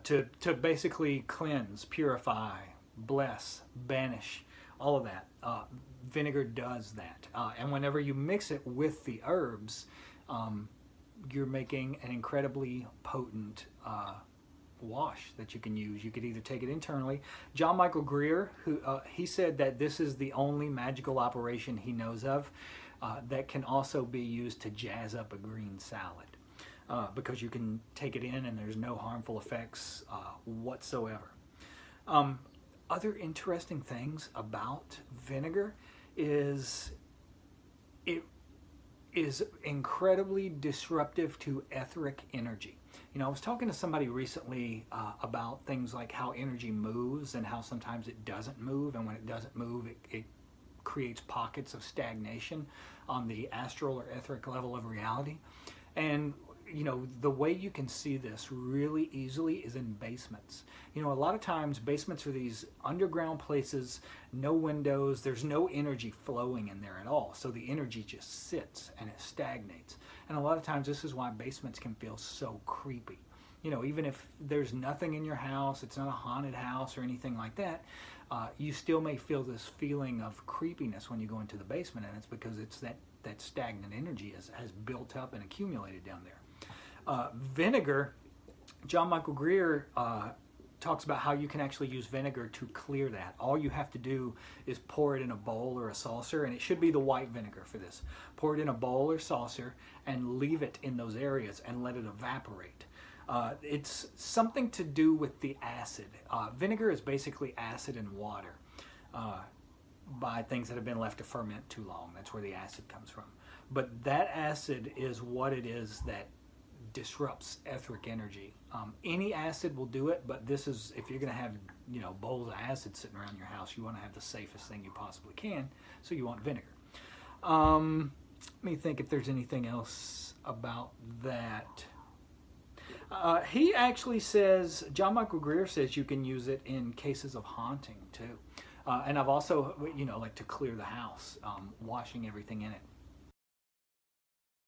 to basically cleanse, purify, bless, banish, all of that. Vinegar does that. And whenever you mix it with the herbs, you're making an incredibly potent wash that you can use. You could either take it internally. John Michael Greer, who he said that this is the only magical operation he knows of that can also be used to jazz up a green salad. Because you can take it in and there's no harmful effects whatsoever. Other interesting things about vinegar is it is incredibly disruptive to etheric energy. You know, I was talking to somebody recently about things like how energy moves and how sometimes it doesn't move, and when it doesn't move, it creates pockets of stagnation on the astral or etheric level of reality. And you know, the way you can see this really easily is in basements. You know, a lot of times basements are these underground places, no windows, there's no energy flowing in there at all. So the energy just sits and it stagnates. And a lot of times this is why basements can feel so creepy. You know, even if there's nothing in your house, it's not a haunted house or anything like that, you still may feel this feeling of creepiness when you go into the basement, and it's because it's that stagnant energy has built up and accumulated down there. Vinegar, John Michael Greer talks about how you can actually use vinegar to clear that. All you have to do is pour it in a bowl or a saucer, and it should be the white vinegar for this. Pour it in a bowl or saucer and leave it in those areas and let it evaporate. It's something to do with the acid. Vinegar is basically acid and water by things that have been left to ferment too long. That's where the acid comes from. But that acid is what it is that disrupts etheric energy. Any acid will do it, but this is, if you're going to have, you know, bowls of acid sitting around your house, you want to have the safest thing you possibly can, so you want vinegar. Let me think if there's anything else about that. He actually says, John Michael Greer says you can use it in cases of haunting too. And I've also, you know, like to clear the house, washing everything in it.